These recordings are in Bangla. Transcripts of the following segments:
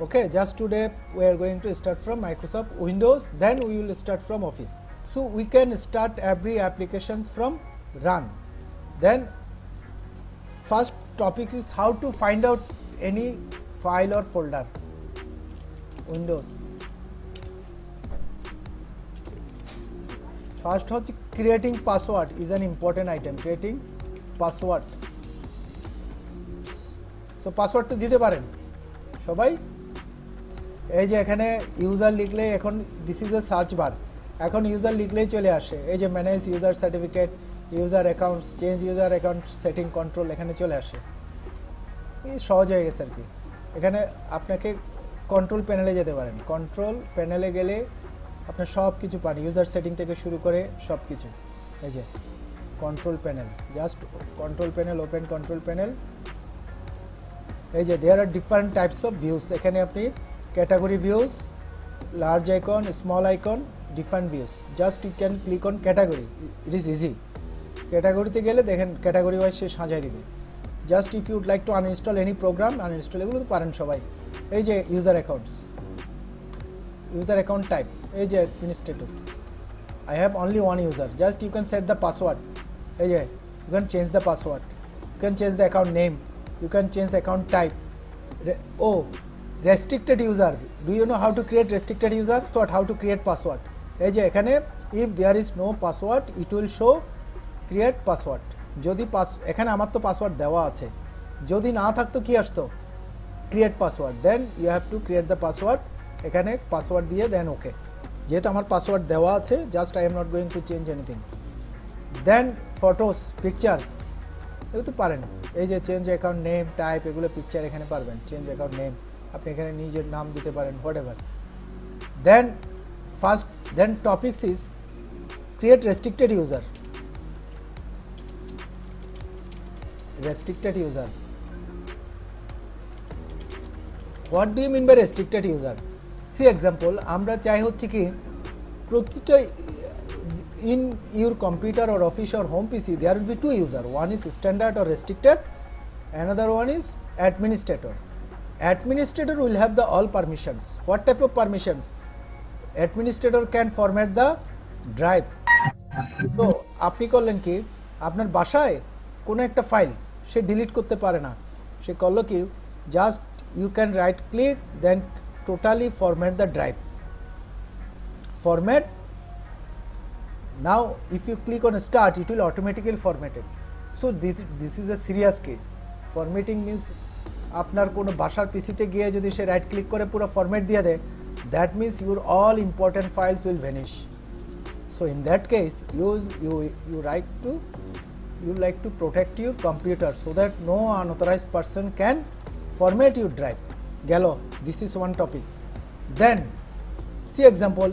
Okay, just today we are going to start from Microsoft Windows, then we will start from Office. So we can start every applications from run. Then first topic is how to find out any file or folder. Windows. First হচ্ছে creating password is an important item. Creating password. So password তো দিতে পারেন সবাই। এই যে এখানে ইউজার লিখলে এখন this is a search bar, এখন ইউজার লিখলেই চলে আসে। এই যে manage user certificate, user accounts, change user account setting control এখানে চলে আসে। এই সহজ হয়ে গেছে আর কি। এখানে আপনাকে কন্ট্রোল প্যানেলে যেতে পারেন, কন্ট্রোল প্যানেলে গেলে আপনার সব কিছু পান, ইউজার সেটিং থেকে শুরু করে সব কিছু। এই যে control panel, just control panel, open control panel. এই যে দেয়ার আর ডিফারেন্ট টাইপস অফ ভিউস, এখানে আপনি category views, large icon, small icon, different views. Just you can click on category, it is easy. Category তে গেলে দেখেন category wise সে সাজায় দিবে। Just if you would like to uninstall any program, uninstall এগুলো তো পারেন সবাই। এই যে user accounts, user account type, এই যে administrator, I have only one user, just you can set the password। এই যে you can change the password, you can change the account name, you can change account type। restricted user, do you know how to create restricted user? So how to create password? এই যে এখানে if there is no password it will show create password। যদি এখানে আমার তো পাসওয়ার্ড দেওয়া আছে, যদি না থাকতো কি আসতো create password, then you have to create the password। এখানে পাসওয়ার্ড দিয়ে দেন ওকে, যেহেতু আমার পাসওয়ার্ড দেওয়া আছে just I am not going to change anything। then photos, picture এগুলো তো পারেন। এই যে চেঞ্জ অ্যাকাউন্ট নেম, টাইপ, এগুলো পিকচার এখানে পারবেন। চেঞ্জ অ্যাকাউন্ট নেম আপনি এখানে নিজের নাম দিতে পারেন, whatever. Then first then topics is create restricted user. Restricted user, what do you mean by restricted user? See example, আমরা চাই হচ্ছে কি প্রতিটা in your computer or office or home PC there will be two user, one is standard or restricted, another one is administrator। Administrator will have the all permissions। What type of permissions? Administrator can format the drive। তো আপনি করলেন কি, আপনার বাসায় কোনো একটা ফাইল সে ডিলিট করতে পারে না, সে করলো কি just you can right click then totally format the drive, format. Now if you click on start it will automatically format it। So this is a serious case। Formatting means আপনার কোনো বাসার পিসিতে গিয়ে যদি সে রাইট ক্লিক করে পুরো ফরম্যাট দিয়ে দেয়, that means your all important files will vanish। So in that case you like to protect your computer so that no unauthorized person can format your drive। গেল, this is one topic। Then see example,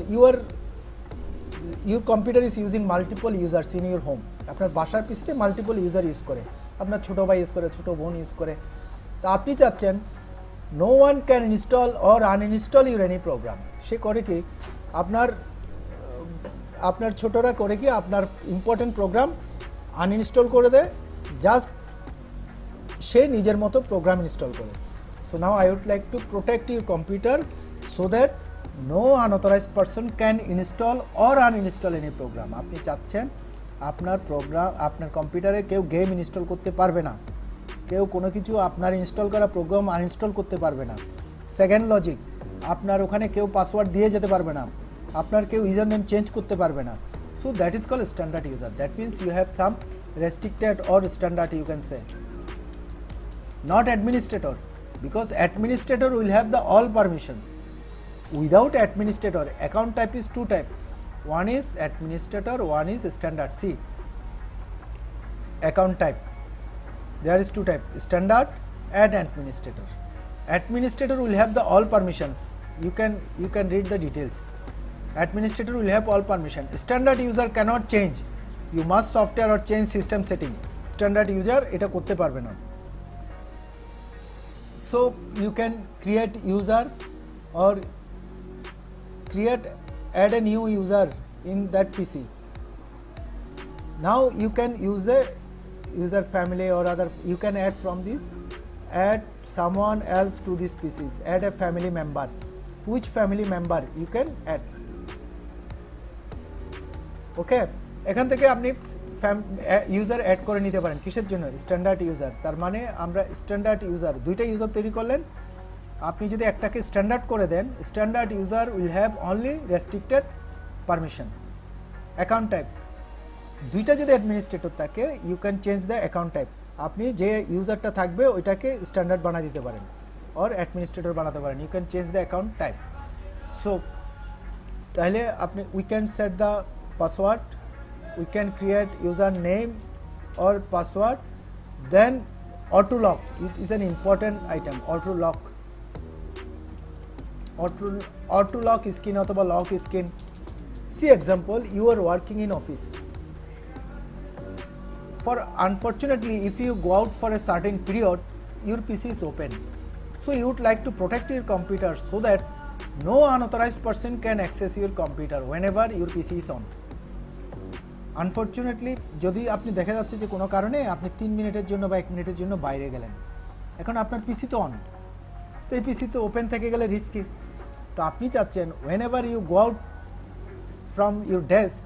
your computer is using multiple users in your home। আপনার বাসার পিসিতে মাল্টিপল ইউজার ইউজ করে, আপনার ছোটো ভাই ইউজ করে, ছোটো বোন ইউজ করে। তো আপনি চাচ্ছেন no one can install or uninstall your any program. সে করে কি আপনার ছোটরা করে কি আপনার ইম্পর্টেন্ট প্রোগ্রাম আনইনস্টল করে দেয়, জাস্ট সে নিজের মতো প্রোগ্রাম ইনস্টল করে। So now I would like to protect your computer so that no unauthorised person can install or uninstall any program. আপনি চাচ্ছেন আপনার প্রোগ্রাম, আপনার কম্পিউটারে কেউ গেম ইনস্টল করতে পারবে না, কেউ কোনো কিছু আপনার ইনস্টল করা প্রোগ্রাম আনইনস্টল করতে পারবে না। সেকেন্ড লজিক, আপনার ওখানে কেউ পাসওয়ার্ড দিয়ে যেতে পারবে না, আপনার কেউ ইউজার নেম চেঞ্জ করতে পারবে না। So that is called standard user. That means you have some restricted or standard you can say. Not administrator, because administrator will have the all permissions। Without administrator, account type is two type, one is administrator, one is standard। See account type, there is two type, standard and administrator। Administrator will have the all permissions, you can read the details। Administrator will have all permission। Standard user cannot change, you must software or change system setting। Standard user এটা করতে পারবে না। So you can create user or add a new user in that PC। Now you can use the user family or other, you can add from this add someone else to this pieces, add a family member. Which family member you can add? ওকে, এখান থেকে আপনি ইউজার অ্যাড করে নিতে পারেন। কিসের জন্য? Standard user. তার মানে আমরা স্ট্যান্ডার্ড ইউজার, দুইটা ইউজার তৈরি করলেন। আপনি যদি একটাকে স্ট্যান্ডার্ড করে দেন, standard user will have only restricted permission. Account type, দুইটা যদি অ্যাডমিনিস্ট্রেটর থাকে, you can change the account type. আপনি যে ইউজারটা থাকবে ওইটাকে স্ট্যান্ডার্ড বানিয়ে দিতে পারেন, অর অ্যাডমিনিস্ট্রেটর বানাতে পারেন। You can change the account type. So তাহলে আপনি we can set the password, we can create user name or password, then auto lock, it is an important item. Auto lock skin অথবা lock skin. See example, you are working in office. For unfortunately, if you go out for a certain period, your PC is open, so you would like to protect your computer so that no unauthorized person can access your computer whenever your PC is on. Unfortunately যদি আপনি দেখা যাচ্ছে যে কোনো কারণে আপনি 3 মিনিটের জন্য বা 1 মিনিটের জন্য বাইরে গেলেন, এখন আপনার পিসি তো অন, তো এই পিসি তো ওপেন থেকে গেলে রিস্কি। তো আপনি চাচ্ছেন whenever you go out from your desk,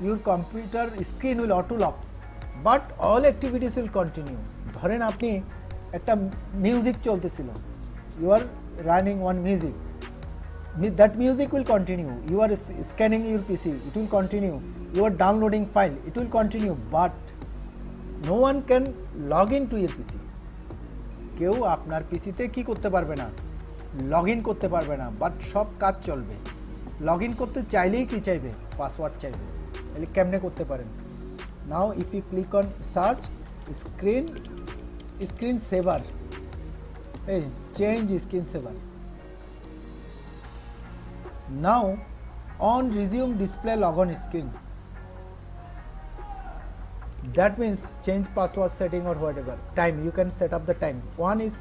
your computer screen will auto lock, but all activities will continue. ধরেন আপনি একটা মিউজিক চলতেছিল, you are running one music, that music will continue. You are scanning your PC, it will continue. You are downloading file, it will continue, but no one can log into your PC. কেউ আপনার পিসিতে কি করতে পারবে না? লগ ইন করতে পারবে না, বাট সব কাজ চলবে। লগ ইন করতে চাইলেই কি চাইবে? পাসওয়ার্ড চাইবে। তাহলে কেমনে করতে পারেন? Now if you click on search screen saver, এই change screen saver. Now on resume display logon screen, that means change password setting or whatever. Time, you can set up the time. One is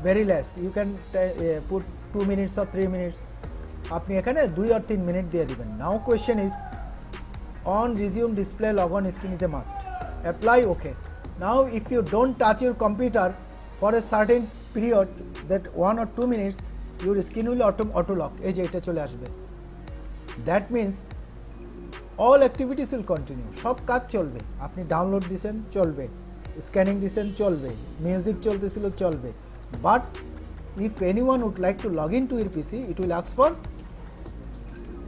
very less, you can put 2 minutes or 3 minutes. আপনি এখানে 2 or 3 মিনিট দিয়ে দিবেন। Now question is on resume display logon screen is a must. Apply okay. Now if you don't touch your computer for a certain period, that 1 or 2 minutes, your screen will auto lock, এই যে এটা চলে আসবে। That means all activities will continue, সব কাজ চলবে। আপনি ডাউনলোড দিয়েছেন চলবে, স্ক্যানিং দিয়েছেন চলবে, মিউজিক চলতেছিল চলবে, but if anyone would like to log in to your PC, it will ask for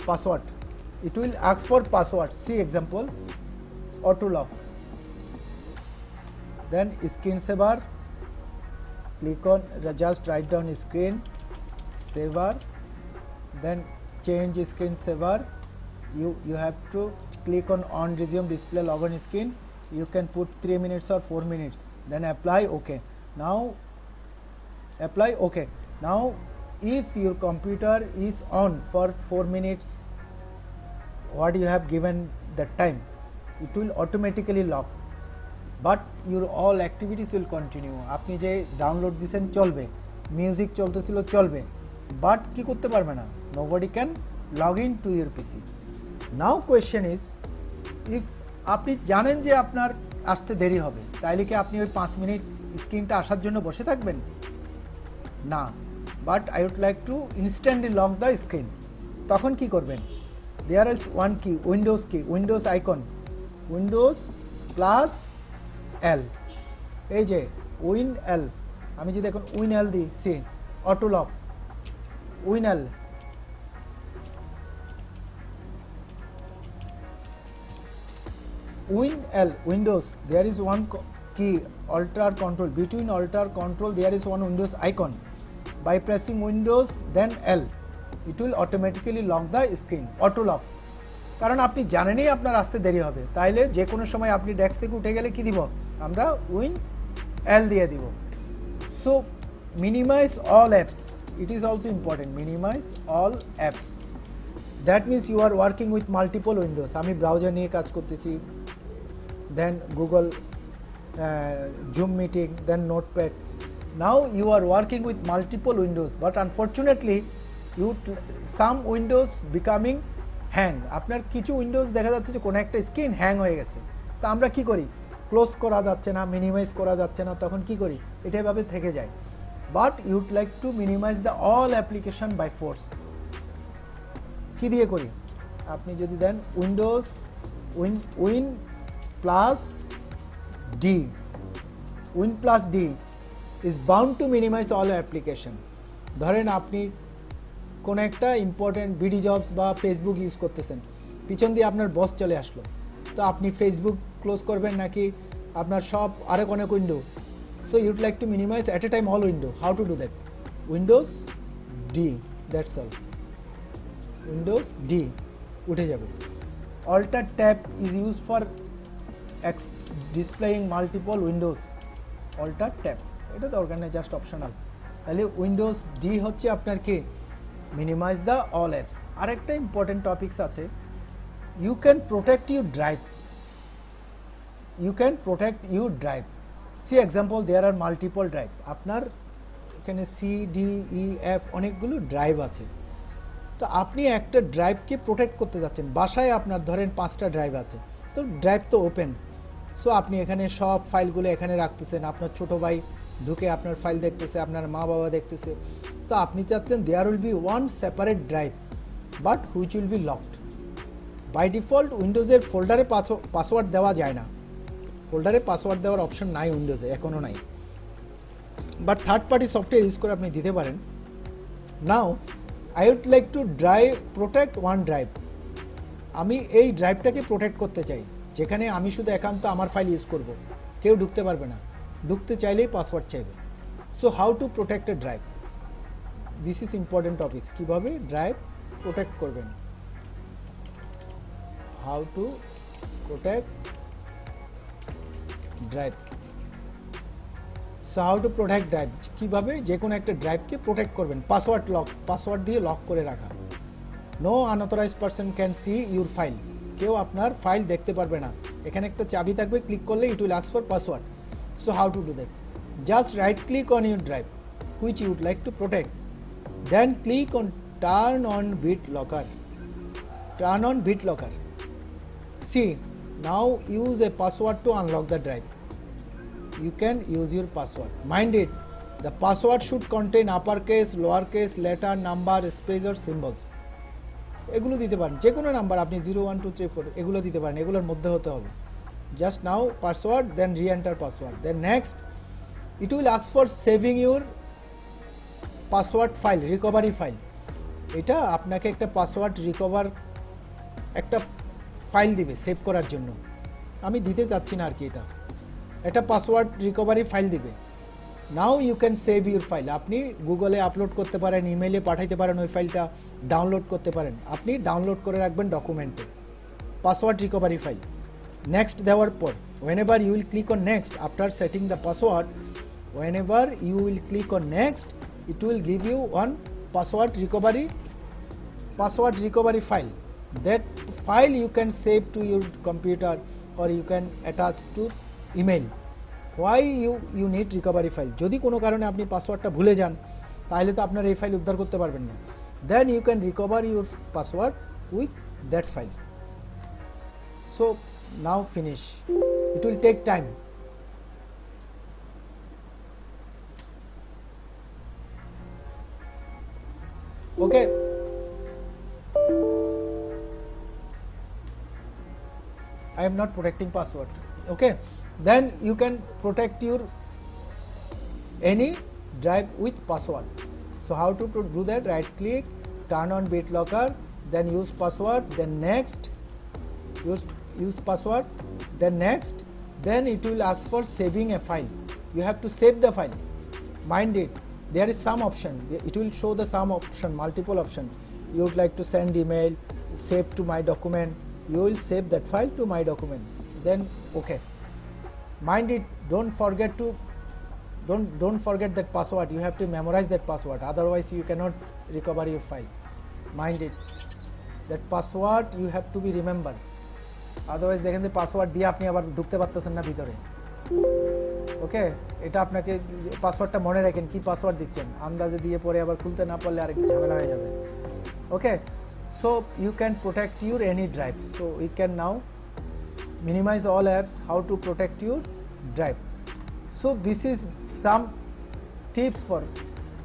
password, it will ask for password. See example, auto lock, then screen saver, click on, just write down screen saver, then change screen saver. You have to click on resume display login screen. You can put 3 minutes or 4 minutes, then apply okay. Now apply okay. Now if your computer is on for 4 minutes, what you have given that time, it will automatically lock, but your all activities will continue. আপনি যে ডাউনলোড দিছেন চলবে, মিউজিক চলতেছিল চলবে, বাট কি করতে পারবে না, nobody can log in to your PC. Now question is, if আপনি জানেন যে আপনার আসতে দেরি হবে, তাইলে কি আপনি ওই 5 মিনিট স্ক্রিনটা আসার জন্য বসে থাকবেন? না, but I would like to instantly lock the screen. তখন কি করবেন? There is one key, Windows icon, Windows plus L, এই যে উইন এল, আমি যদি এখন উইন এল দিই, C auto lock, win L, win L, Windows, there is one key, Alt Control, between Alt Control there is one Windows icon. By pressing Windows then L, it will automatically lock the screen, auto lock. কারণ আপনি জানেনই আপনার আসতে দেরি হবে, তাইলে যে কোনো সময় আপনি ডেস্ক থেকে উঠে গেলে কি দিব, আমরা উইন এল দিয়ে দিব। So minimise all apps, it is also important, minimise all apps. That means you are working with multiple windows. আমি ব্রাউজার নিয়ে কাজ করতেছি, then Google Zoom meeting, then Notepad. Now you are working with multiple windows, but unfortunately some windows becoming hang. আপনার কিছু উইন্ডোজ দেখা যাচ্ছে যে কোনো একটা স্ক্রিন হ্যাং হয়ে গেছে, তো আমরা কি করি, ক্লোজ করা যাচ্ছে না, মিনিমাইজ করা যাচ্ছে না, তখন কি করি, এটা এভাবে থেকে যায়। but you'd like to minimize the all application by force. কি দিয়ে করি? আপনি যদি দেন Windows Win plus D, Win plus D is bound to minimize all application. ধরেন আপনি কোনো একটা ইম্পর্টেন্ট বিডি জবস বা ফেসবুক ইউজ করতেছেন, পিছন দিয়ে আপনার বস চলে আসলো, তো আপনি ফেসবুক ক্লোজ করবেন নাকি আপনার সব আরেক অনেক window? So you'd like to minimise at a time all window. How to do that? Windows D, that's all. Windows D উঠে যাবে। Alter tab is use for displaying multiple windows. Alter tab এটা দরকার নেই, জাস্ট অপশনাল। তাহলে উইন্ডোজ ডি হচ্ছে আপনার কি মিনিমাইজ দ্য অল অ্যাপস। আরেকটা ইম্পর্টেন্ট টপিকস আছে, you can protect your drive. You can protect your drive. See example, there R multiple drive. আপনার এখানে সি ডি ই এফ অনেকগুলো ড্রাইভ আছে, তো আপনি একটা ড্রাইভকে প্রোটেক্ট করতে যাচ্ছেন। বাসায় আপনার ধরেন 5টা ড্রাইভ আছে, তো ড্রাইভ তো ওপেন, সো আপনি এখানে সব ফাইলগুলো এখানে রাখতেছেন। আপনার ছোটো ভাই ঢুকে আপনার ফাইল দেখতেছে, আপনার মা বাবা দেখতেছে, তো আপনি চাচ্ছেন there will be one separate drive but which will be locked. By default উইন্ডোজের ফোল্ডারে পাসওয়ার্ড দেওয়া যায় না, ফোল্ডারে পাসওয়ার্ড দেওয়ার অপশন নাই উইন্ডোজে, এখনও নাই, but third party software use করে আপনি দিতে পারেন। Now I would like to protect one drive. আমি এই ড্রাইভটাকে প্রোটেক্ট করতে চাই, যেখানে আমি শুধু একান্ত আমার ফাইল ইউজ করব, কেউ ঢুকতে পারবে না, ঢুকতে চাইলেই পাসওয়ার্ড চাইবে। So how to protect a drive, this is important topic. কীভাবে ড্রাইভ প্রোটেক্ট করবেন, how to protect drive. So how to protect drive, কীভাবে যে কোনো একটা ড্রাইভকে প্রোটেক্ট করবেন। পাসওয়ার্ড দিয়ে লক করে রাখা। No unauthorised person can see your file, কেউ আপনার ফাইল দেখতে পারবে না। এখানে একটা চাবি থাকবে, ক্লিক করলে it will ask for password. So how to do that? Just right click on your drive which you would like to protect, then click on turn on BitLocker. Turn on BitLocker. See, now use a password to unlock the drive. You can use your password. Mind it, the password should contain uppercase, lowercase, letter, number, space or symbols. এগুলো দিতে পারেন, যে কোনো নাম্বার আপনি 0 1 2 3 4 এগুলো দিতে পারেন, এগুলোর মধ্যে হতে হবে। Just now password, then re-enter password, then next it will ask for saving your password file, recovery file. এটা আপনাকে একটা পাসওয়ার্ড রিকভার একটা ফাইল দিবে সেভ করার জন্য। আমি দিতে চাচ্ছি না আর কি, এটা পাসওয়ার্ড রিকভারি ফাইল দিবে। Now you can save your file. আপনি গুগলে আপলোড করতে পারেন, ইমেইলে পাঠাইতে পারেন, ওই ফাইলটা ডাউনলোড করতে পারেন। আপনি ডাউনলোড করে রাখবেন ডকুমেন্টে পাসওয়ার্ড রিকভারি ফাইল। নেক্সট দেওয়ার পর whenever you will click on next after setting the password, whenever you will click on next, it will give you one password recovery file. That file you can save to your computer or you can attach to email. Why you need recovery file? যদি কোনো কারণে আপনি পাসওয়ার্ডটা ভুলে যান, তাহলে তো আপনার এই ফাইল উদ্ধার করতে পারবেন না। Then you can recover your password with that file. So now finish. It will take time. Okay. I am not protecting password. Okay. Then you can protect your any drive with password. So how to do that? Right click, turn on BitLocker, then use password, then next use password, then next, then it will ask for saving a file. You have to save the file. Mind it, there is some option, it will show the some option, multiple option. You would like to send email, save to my document, you will save that file to my document, then okay. Mind it, don't forget that password. You have to memorize that password, otherwise you cannot recover your file. Mind it, that password you have to be remembered, otherwise দেখেন যে পাসওয়ার্ড দিয়ে আপনি আবার ঢুকতে পারতেছেন না ভিতরে। ওকে, এটা আপনাকে পাসওয়ার্ডটা মনে রাখেন, কি পাসওয়ার্ড দিচ্ছেন, আন্দাজে দিয়ে পরে আবার খুলতে না পারলে আরেক ঝামেলা হয়ে যাবে। Okay, so you can protect your any drive. So we can now minimize all apps, how to protect your drive. So this is some tips for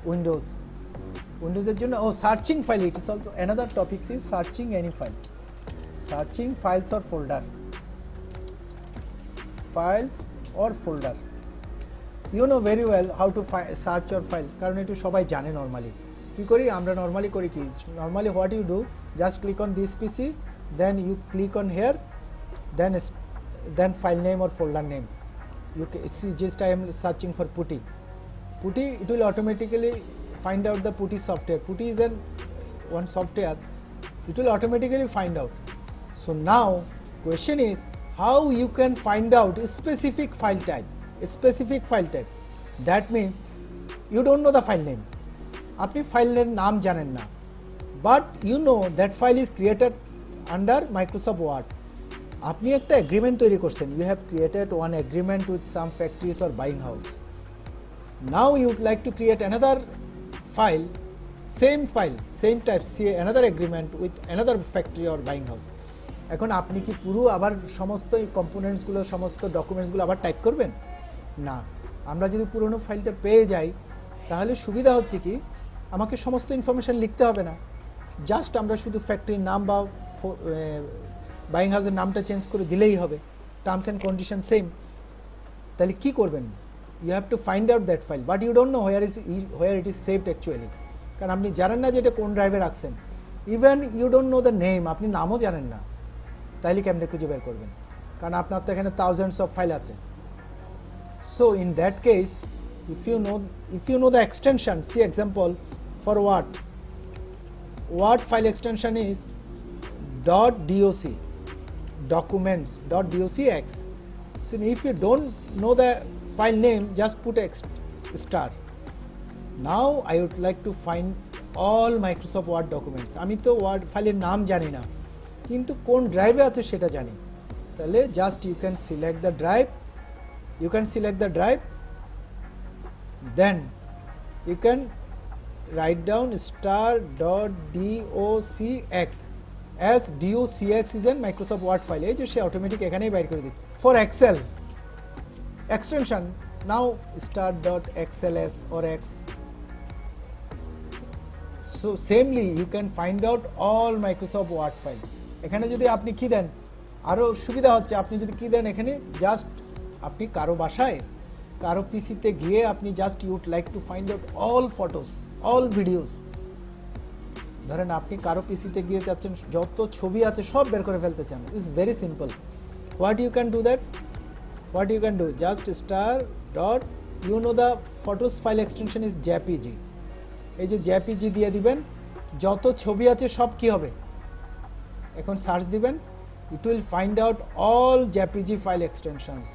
উইন্ডোজের জন্য searching file, it is also another topics is searching any file, searching files or folder. You know very well how to search or file, কারণ এটা সবাই জানে। নর্মালি কী করি আমরা, নর্মালি করি কি, normally what you do, just click on this PC, then you click on here, then file name or folder name. You see, just I am searching for Putty, it will automatically find out the Putty software. Putty is one software, it will automatically find out. So now question is how you can find out a specific file type. That means you don't know the file name, আপনি ফাইলের নাম জানেন না, but you know that file is created under Microsoft Word. আপনি একটা এগ্রিমেন্ট তৈরি করছেন, you have created one agreement with some factories or buying house. Now you would like to create another file, same type, another agreement with another factory or buying house. এখন আপনি কি পুরো আবার সমস্ত কম্পোনেন্টসগুলো, সমস্ত ডকুমেন্টসগুলো আবার টাইপ করবেন? না, আমরা যদি পুরনো ফাইলটা পেয়ে যাই তাহলে সুবিধা হচ্ছে কি, আমাকে সমস্ত ইনফরমেশান লিখতে হবে না, জাস্ট আমরা শুধু ফ্যাক্টরির নাম বা বাইং হাউসের নামটা চেঞ্জ করে দিলেই হবে, টার্মস অ্যান্ড কন্ডিশন সেম। তাহলে কী করবেন, you have to find out that file, but you don't know where it is saved actually, কারণ আপনি জানেন না যে এটা কোন ড্রাইভে রাখছেন। Even you don't know the name, আপনি নামও জানেন না, তাইলে কেমনে খুঁজে বের করবেন, কারণ আপনার তো এখানে থাউজেন্ডস অফ ফাইল আছে। So in that case, if you know the extension, see example for what file extension is .doc, documents.docx. So if you don't know the file name, just put star. Now I would like to find all Microsoft Word documents. আমি তো ওয়ার্ড ফাইলের নাম জানি না, কিন্তু কোন ড্রাইভে আছে সেটা জানি। তাহলে just you can select the drive, then you can write down star.docx, as docx is a Microsoft Word file, এই যে সে অটোমেটিক এখানেই বাইর করে দিচ্ছে। For Excel extension, now star.xls or x. So samely you can find out all Microsoft Word file. এখানে যদি আপনি কি দেন, আরও সুবিধা হচ্ছে, আপনি যদি কি দেন এখানে, জাস্ট আপনি কারো বাসায়, কারো পিসিতে গিয়ে আপনি just ইউড like two find out all photos, all videos, ধরেন আপনি কারো পিসিতে গিয়ে চাচ্ছেন যত ছবি আছে সব বের করে ফেলতে চান, it's very simple. What you can do, just star dot, you know the photos file extension is JPG, এই যে জেপিজি দিয়ে দিবেন, যত ছবি আছে সব কি হবে, এখন সার্চ দিবেন, it will find out all JPG file extensions.